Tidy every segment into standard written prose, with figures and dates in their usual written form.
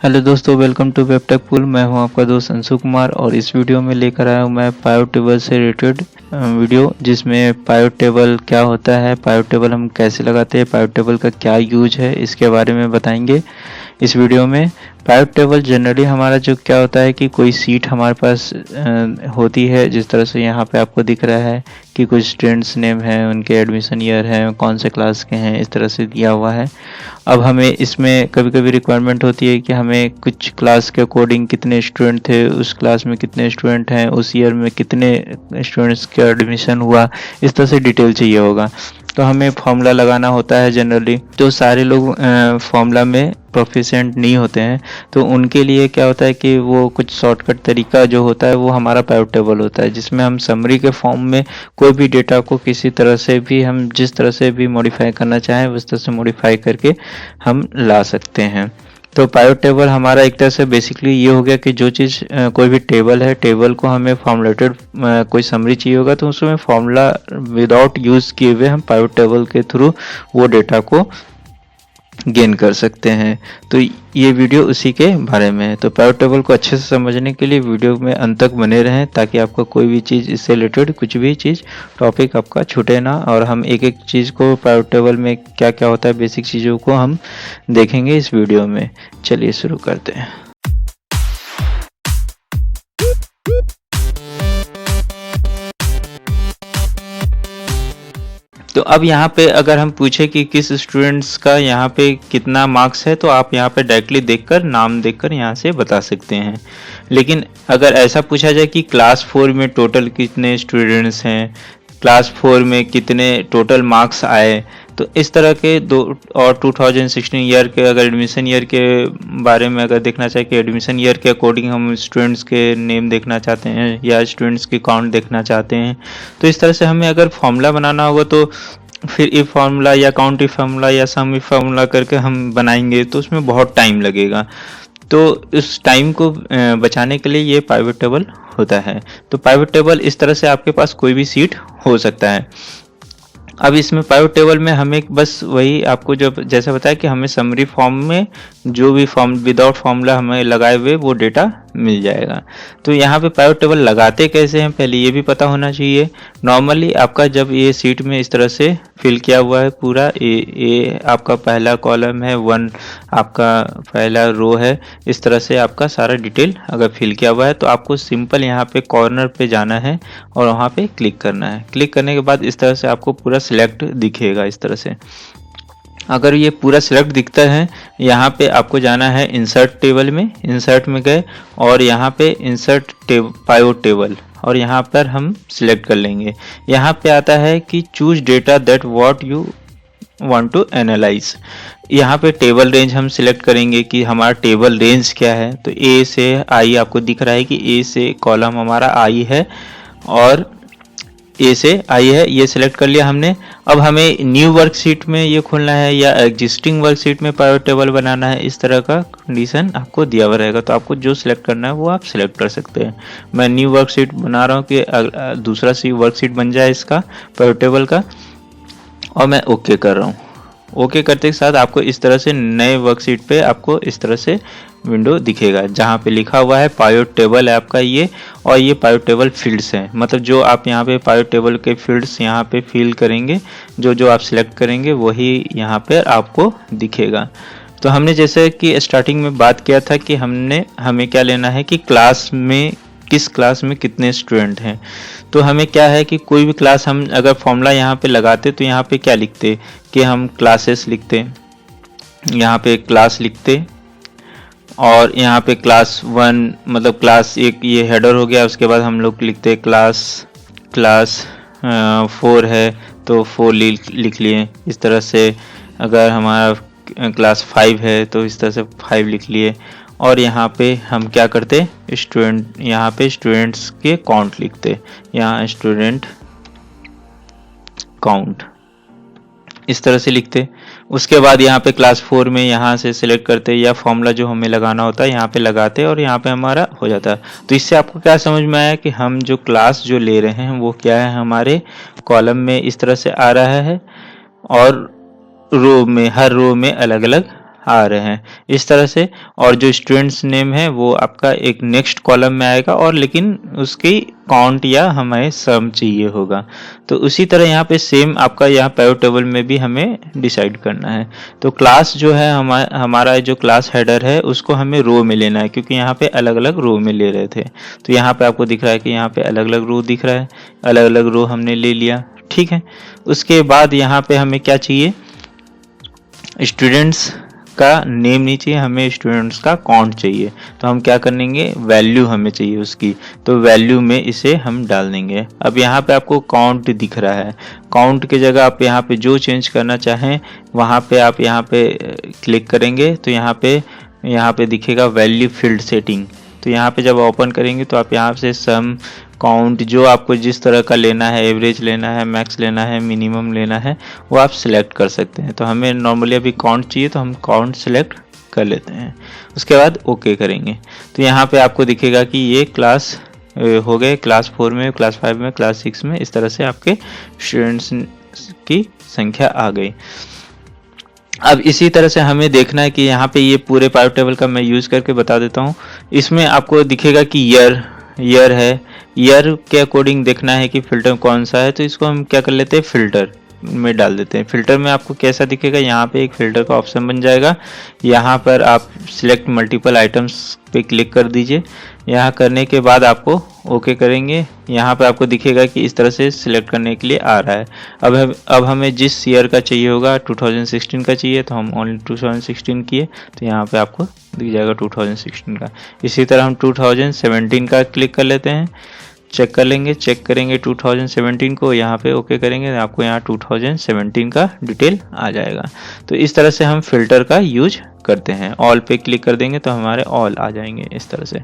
Hello दोस्तों, welcome to वेबटेक pool. मैं हूं आपका दोस्त अंशु कुमार और इस वीडियो में लेकर आया हूं मैं पायोट टेबल से रिलेटेड वीडियो, जिसमें पायोट टेबल क्या होता है, पायोट टेबल हम कैसे लगाते हैं, पायोट टेबल का क्या यूज है, इसके बारे में बताएंगे इस वीडियो में। पायोट टेबल जनरली हमारा जो क्या होता है कि कोई सीट हमारे पास होती है, जिस तरह से यहाँ पे आपको दिख रहा है कि कुछ स्टूडेंट्स नेम है, उनके एडमिशन ईयर है, कौन से क्लास के हैं, इस तरह से दिया हुआ है। अब हमें इसमें कभी कभी रिक्वायरमेंट होती है कि हमें कुछ क्लास के अकॉर्डिंग कितने स्टूडेंट थे, उस क्लास में कितने स्टूडेंट हैं, उस ईयर में कितने स्टूडेंट्स का एडमिशन हुआ, इस तरह से डिटेल चाहिए होगा। तो हमें फॉर्मूला लगाना होता है। जनरली तो सारे लोग फॉर्मूला में प्रोफिशिएंट नहीं होते हैं, तो उनके लिए क्या होता है कि वो कुछ शॉर्टकट तरीका जो होता है वो हमारा पायोट टेबल होता है, जिसमें हम समरी के फॉर्म में कोई भी डेटा को किसी तरह से भी हम जिस तरह से भी मॉडिफाई करना चाहें उस तरह से मॉडिफाई करके हम ला सकते हैं। तो पायोट टेबल हमारा एक तरह से बेसिकली ये हो गया कि जो चीज़ कोई भी टेबल है, टेबल को हमें फॉर्मुलेटेड कोई समरी चाहिए होगा तो उसमें फॉर्मूला विदाउट यूज़ किए हुए हम पायोट टेबल के थ्रू वो डेटा को गेन कर सकते हैं। तो ये वीडियो उसी के बारे में है। तो पायोट टेबल को अच्छे से समझने के लिए वीडियो में अंत तक बने रहें, ताकि आपका कोई भी चीज़ इससे रिलेटेड कुछ भी चीज़ टॉपिक आपका छूटे ना। और हम एक एक चीज़ को पायोट टेबल में क्या क्या होता है, बेसिक चीज़ों को हम देखेंगे इस वीडियो में। चलिए शुरू करते हैं। तो अब यहाँ पे अगर हम पूछे कि किस स्टूडेंट्स का यहाँ पे कितना मार्क्स है, तो आप यहाँ पे डायरेक्टली देखकर नाम देखकर यहाँ से बता सकते हैं। लेकिन अगर ऐसा पूछा जाए कि क्लास 4 में टोटल कितने स्टूडेंट्स हैं, क्लास 4 में कितने टोटल मार्क्स आए, तो इस तरह के दो, और 2016 ईयर के अगर एडमिशन ईयर के बारे में अगर देखना चाहे कि एडमिशन ईयर के अकॉर्डिंग हम स्टूडेंट्स के नेम देखना चाहते हैं या स्टूडेंट्स की काउंट देखना चाहते हैं, तो इस तरह से हमें अगर फॉर्मूला बनाना होगा तो फिर इफ फार्मूला या काउंट इफ फार्मूला या सम इफ फार्मूला करके हम बनाएंगे तो उसमें बहुत टाइम लगेगा। तो उस टाइम को बचाने के लिए ये पाइवट टेबल होता है। तो पाइवट टेबल इस तरह से आपके पास कोई भी सीट हो सकता है। अब इसमें पाइवट टेबल में हमें बस वही आपको जो जैसे बताया कि हमें समरी फॉर्म में जो भी फॉर्म विदाउट फॉर्मूला हमें लगाए हुए वो डेटा मिल जाएगा। तो यहाँ पे पाइवट टेबल लगाते कैसे हैं पहले ये भी पता होना चाहिए। नॉर्मली आपका जब ये सीट में इस तरह से फिल किया हुआ है पूरा, ये आपका पहला कॉलम है, 1 आपका पहला रो है, इस तरह से आपका सारा डिटेल अगर फिल किया हुआ है तो आपको सिंपल यहाँ पे कॉर्नर पे जाना है और वहाँ पे क्लिक करना है। क्लिक करने के बाद इस तरह से आपको पूरा सिलेक्ट दिखेगा। इस तरह से अगर ये पूरा सिलेक्ट दिखता है, यहाँ पे आपको जाना है इंसर्ट टेबल में। इंसर्ट में गए और यहाँ पे इंसर्ट पायोट टेबल, और यहाँ पर हम सिलेक्ट कर लेंगे। यहाँ पे आता है कि choose data that what you want to analyze. यहाँ पे टेबल रेंज हम सिलेक्ट करेंगे कि हमारा टेबल रेंज क्या है। तो ए से आई आपको दिख रहा है कि ए से कॉलम हमारा आई है और ए से आई है, ये सिलेक्ट कर लिया हमने। अब हमें न्यू वर्कशीट में ये खोलना है या एग्जिस्टिंग वर्कशीट में पाइवट टेबल बनाना है, इस तरह का कंडीशन आपको दिया हुआ रहेगा। तो आपको जो सिलेक्ट करना है वो आप सिलेक्ट कर सकते हैं। मैं न्यू वर्कशीट बना रहा हूँ कि दूसरा सी वर्कशीट बन जाए इसका पाइवट टेबल का, और मैं ओके कर रहा हूँ। ओके करते के साथ आपको इस तरह से नए वर्कशीट पे आपको इस तरह से विंडो दिखेगा, जहाँ पे लिखा हुआ है पायोट टेबल है आपका ये, और ये पायोट टेबल फील्ड्स हैं। मतलब जो आप यहाँ पे पायोट टेबल के फील्ड्स यहाँ पे फिल करेंगे, जो जो आप सिलेक्ट करेंगे वही यहाँ पे आपको दिखेगा। तो हमने जैसे कि स्टार्टिंग में बात किया था कि हमें क्या लेना है कि क्लास में किस क्लास में कितने स्टूडेंट हैं। तो हमें क्या है कि कोई भी क्लास हम अगर फॉर्मूला यहाँ पे लगाते तो यहाँ पे क्या लिखते कि हम क्लासेस लिखते, यहाँ पे क्लास लिखते, और यहाँ पे क्लास 1 मतलब क्लास एक ये हेडर हो गया। उसके बाद हम लोग लिखते क्लास 4 है तो 4 लिख लिए इस तरह से। अगर हमारा क्लास 5 है तो इस तरह से 5 लिख लिए। और यहाँ पे हम क्या करते स्टूडेंट, यहाँ पे स्टूडेंट्स के काउंट लिखते, यहाँ स्टूडेंट काउंट इस तरह से लिखते। उसके बाद यहाँ पे क्लास 4 में यहाँ से सिलेक्ट करते या फॉर्मूला जो हमें लगाना होता है यहाँ पे लगाते और यहाँ पे हमारा हो जाता। तो इससे आपको क्या समझ में आया कि हम जो क्लास जो ले रहे हैं वो क्या है, हमारे कॉलम में इस तरह से आ रहा है और रो में हर रो में अलग अलग आ रहे हैं इस तरह से। और जो स्टूडेंट्स नेम है वो आपका एक नेक्स्ट कॉलम में आएगा, और लेकिन उसकी काउंट या हमें सम चाहिए होगा। तो उसी तरह यहाँ पे सेम आपका यहाँ पाइवट टेबल में भी हमें डिसाइड करना है। तो क्लास जो है हमारा जो क्लास हेडर है उसको हमें रो में लेना है, क्योंकि यहाँ पे अलग अलग रो में ले रहे थे। तो यहाँ पे आपको दिख रहा है कि यहाँ पे अलग अलग रो दिख रहा है, अलग अलग रो हमने ले लिया, ठीक है। उसके बाद यहाँ पे हमें क्या चाहिए, स्टूडेंट्स का नेम नहीं चाहिए, हमें स्टूडेंट्स का काउंट चाहिए। तो हम क्या करेंगे, वैल्यू हमें चाहिए उसकी, तो वैल्यू में इसे हम डाल देंगे। अब यहाँ पे आपको काउंट दिख रहा है, काउंट की जगह आप यहाँ पे जो चेंज करना चाहें वहाँ पे आप यहाँ पे क्लिक करेंगे, तो यहाँ पे दिखेगा वैल्यू फील्ड सेटिंग। तो यहाँ पे जब ओपन करेंगे तो आप यहाँ से सम, काउंट, जो आपको जिस तरह का लेना है, एवरेज लेना है, मैक्स लेना है, मिनिमम लेना है, वो आप सिलेक्ट कर सकते हैं। तो हमें नॉर्मली अभी काउंट चाहिए तो हम काउंट सिलेक्ट कर लेते हैं, उसके बाद ओके करेंगे। तो यहाँ पे आपको दिखेगा कि ये क्लास हो गए, क्लास 4 में, क्लास 5 में, क्लास 6 में, इस तरह से आपके स्टूडेंट्स की संख्या आ गई। अब इसी तरह से हमें देखना है कि यहाँ पे ये पूरे पाइवट टेबल का मैं यूज़ करके बता देता हूँ। इसमें आपको दिखेगा कि ईयर है, ईयर के अकॉर्डिंग देखना है कि फिल्टर कौन सा है। तो इसको हम क्या कर लेते हैं, फिल्टर में डाल देते हैं। फिल्टर में आपको कैसा दिखेगा, यहाँ पे एक फिल्टर का ऑप्शन बन जाएगा, यहाँ पर आप सिलेक्ट मल्टीपल आइटम्स पे क्लिक कर दीजिए। यहाँ करने के बाद आपको ओके करेंगे, यहाँ पर आपको दिखेगा कि इस तरह से सिलेक्ट करने के लिए आ रहा है। अब हमें जिस ईयर का चाहिए होगा, 2016 का चाहिए, तो हम ओनली 2016 किए, तो यहाँ पे आपको दिख जाएगा 2016 का। इसी तरह हम 2017 का क्लिक कर लेते हैं, चेक कर लेंगे, चेक करेंगे 2017 को, यहाँ पे ओके करेंगे, आपको यहाँ 2017 का डिटेल आ जाएगा। तो इस तरह से हम फिल्टर का यूज करते हैं। ऑल पे क्लिक कर देंगे तो हमारे ऑल आ जाएंगे इस तरह से।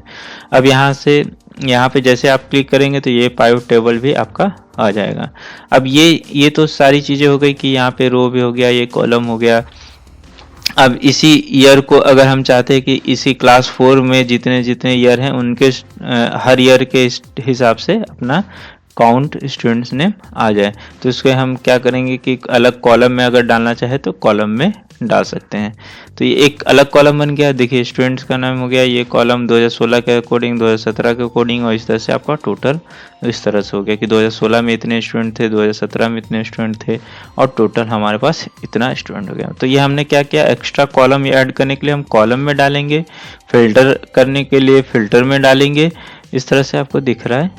अब यहाँ पे जैसे आप क्लिक करेंगे तो ये पाइवट टेबल भी आपका आ जाएगा। अब ये तो सारी चीज़ें हो गई कि यहाँ पे रो भी हो गया, ये कॉलम हो गया। अब इसी ईयर को अगर हम चाहते हैं कि इसी क्लास 4 में जितने जितने ईयर हैं उनके हर ईयर के हिसाब से अपना काउंट स्टूडेंट्स नेम आ जाए, तो इसको हम क्या करेंगे कि अलग कॉलम में अगर डालना चाहे तो कॉलम में डाल सकते हैं। तो ये एक अलग कॉलम बन गया, देखिए स्टूडेंट्स का नाम हो गया, ये कॉलम 2016 के अकॉर्डिंग, 2017 के अकॉर्डिंग, और इस तरह से आपका टोटल इस तरह से हो गया कि 2016 में इतने स्टूडेंट थे, 2017 में इतने स्टूडेंट थे, और टोटल हमारे पास इतना स्टूडेंट हो गया। तो ये हमने क्या किया, एक्स्ट्रा कॉलम ऐड करने के लिए हम कॉलम में डालेंगे, फिल्टर करने के लिए फिल्टर में डालेंगे। इस तरह से आपको दिख रहा है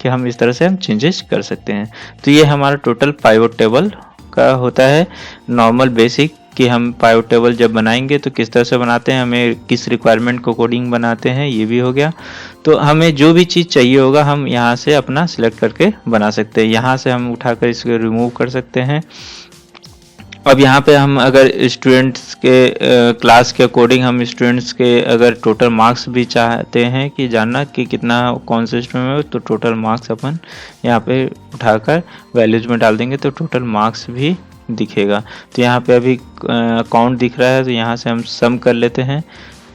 कि हम इस तरह से हम चेंजेस कर सकते हैं। तो ये हमारा टोटल पाइवट टेबल का होता है नॉर्मल बेसिक, कि हम पाइवट टेबल जब बनाएंगे तो किस तरह से बनाते हैं, हमें किस रिक्वायरमेंट को कोडिंग बनाते हैं, ये भी हो गया। तो हमें जो भी चीज़ चाहिए होगा हम यहाँ से अपना सिलेक्ट करके बना सकते हैं। यहाँ से हम उठाकर इसको रिमूव कर सकते हैं। अब यहाँ पे हम अगर स्टूडेंट्स के क्लास के अकॉर्डिंग हम स्टूडेंट्स के अगर टोटल मार्क्स भी चाहते हैं कि जानना कि कितना कौन से स्टूडेंट में, तो टोटल मार्क्स अपन यहाँ पे उठाकर वैल्यूज में डाल देंगे तो टोटल मार्क्स भी दिखेगा। तो यहाँ पे अभी काउंट दिख रहा है, तो यहाँ से हम सम कर लेते हैं,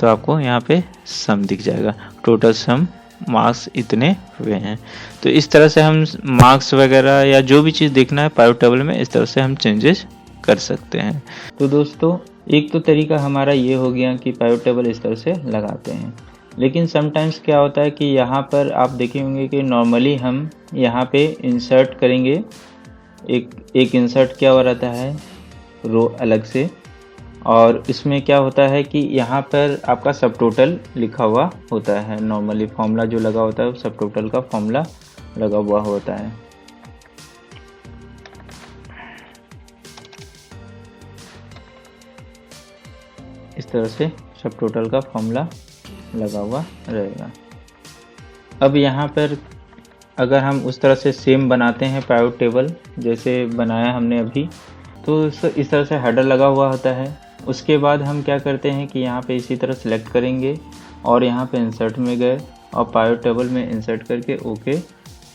तो आपको यहाँ पे सम दिख जाएगा, टोटल सम मार्क्स इतने हुए हैं। तो इस तरह से हम मार्क्स वगैरह या जो भी चीज़ देखना है पाइवट टेबल में, इस तरह से हम चेंजेस कर सकते हैं। तो दोस्तों एक तो तरीका हमारा ये हो गया कि पाइवट टेबल इस तरह से लगाते हैं, लेकिन समटाइम्स क्या होता है कि यहाँ पर आप देखे होंगे कि नॉर्मली हम यहाँ पे इंसर्ट करेंगे, एक इंसर्ट क्या हो रहता है रो अलग से, और इसमें क्या होता है कि यहाँ पर आपका सब टोटल लिखा हुआ होता है। नॉर्मली फॉर्मूला जो लगा होता है सब टोटल का फॉर्मूला लगा हुआ होता है। इस तरह से सब टोटल का फॉर्मूला लगा हुआ रहेगा। अब यहाँ पर अगर हम उस तरह से सेम बनाते हैं पाइवट टेबल जैसे बनाया हमने अभी, तो इस तरह से हेडर लगा हुआ होता है। उसके बाद हम क्या करते हैं कि यहाँ पे इसी तरह सेलेक्ट करेंगे और यहाँ पे इंसर्ट में गए और पाइवट टेबल में इंसर्ट करके ओके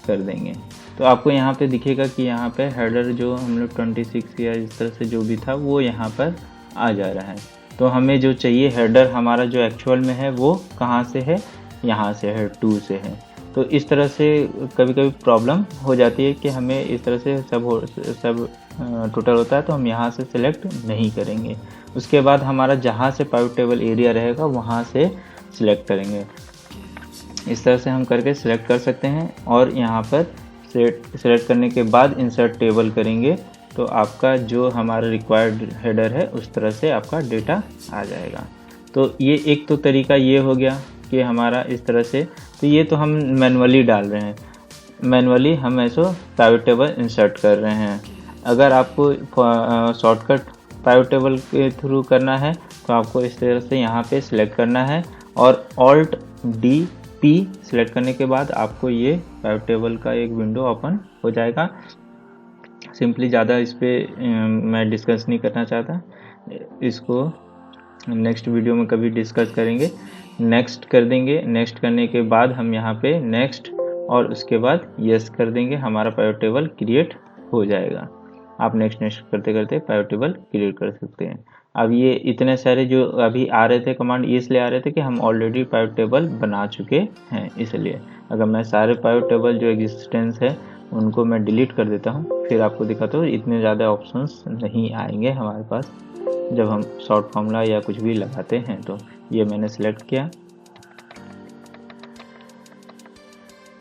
कर देंगे। तो आपको यहाँ पे दिखेगा कि यहाँ पे हेडर जो हम लोग 26 या इस तरह से जो भी था वो यहाँ पर आ जा रहा है। तो हमें जो चाहिए हेडर हमारा जो एक्चुअल में है वो कहाँ से है, यहाँ से है, 2 से है। तो इस तरह से कभी कभी प्रॉब्लम हो जाती है कि हमें इस तरह से सब टोटल होता है तो हम यहाँ से सिलेक्ट नहीं करेंगे। उसके बाद हमारा जहाँ से पाइवट टेबल एरिया रहेगा वहाँ से सिलेक्ट करेंगे। इस तरह से हम करके सिलेक्ट कर सकते हैं और यहाँ पर सिलेक्ट करने के बाद इंसर्ट टेबल करेंगे तो आपका जो हमारा रिक्वायर्ड हेडर है उस तरह से आपका डेटा आ जाएगा। तो ये एक तो तरीका ये हो गया कि हमारा इस तरह से, तो ये तो हम मैनुअली डाल रहे हैं, मैनुअली हम ऐसो पाइवट टेबल इंसर्ट कर रहे हैं। अगर आपको शॉर्टकट पाइवट टेबल के थ्रू करना है तो आपको इस तरह से यहाँ पे सिलेक्ट करना है और Alt D P सिलेक्ट करने के बाद आपको ये पाइवट टेबल का एक विंडो ओपन हो जाएगा। सिंपली ज़्यादा इस पर मैं डिस्कस नहीं करना चाहता, इसको नेक्स्ट वीडियो में कभी डिस्कस करेंगे। नेक्स्ट कर देंगे, नेक्स्ट करने के बाद हम यहाँ पे नेक्स्ट और उसके बाद यस कर देंगे, हमारा पाइवट टेबल क्रिएट हो जाएगा। आप नेक्स्ट करते करते पाइवट टेबल क्रिएट कर सकते हैं। अब ये इतने सारे जो अभी आ रहे थे कमांड इसलिए आ रहे थे कि हम ऑलरेडी पाइवट टेबल बना चुके हैं, इसलिए अगर मैं सारे पाइवट टेबल जो एग्जिस्टेंस है उनको मैं डिलीट कर देता हूँ फिर आपको दिखाता हूँ, इतने ज़्यादा ऑप्शंस नहीं आएंगे हमारे पास जब हम शॉर्ट फॉर्मूला या कुछ भी लगाते हैं। तो ये मैंने सेलेक्ट किया,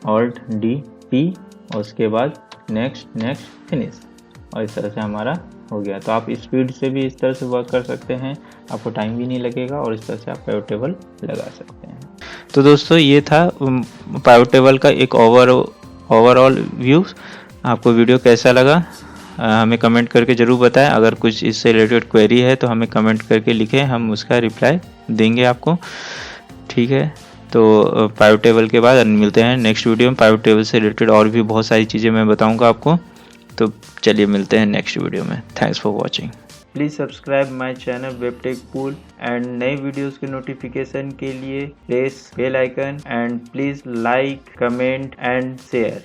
Alt D P और उसके बाद नेक्स्ट नेक्स्ट फिनिश, और इस तरह से हमारा हो गया। तो आप स्पीड से भी इस तरह से वर्क कर सकते हैं, आपको टाइम भी नहीं लगेगा और इस तरह से आप पाइवट टेबल लगा सकते हैं। तो दोस्तों ये था पाइवट टेबल का एक ओवरऑल व्यू। आपको वीडियो कैसा लगा हमें कमेंट करके ज़रूर बताएं। अगर कुछ इससे रिलेटेड क्वेरी है तो हमें कमेंट करके लिखें, हम उसका रिप्लाई देंगे आपको, ठीक है। तो पाइवट टेबल के बाद मिलते हैं नेक्स्ट वीडियो में। पाइवट टेबल से रिलेटेड और भी बहुत सारी चीज़ें मैं बताऊंगा आपको। तो चलिए मिलते हैं नेक्स्ट वीडियो में। Thanks for watching. Please subscribe my channel वेबटेक पूल एंड नई वीडियोस के नोटिफिकेशन के लिए press bell icon and please like, comment and share.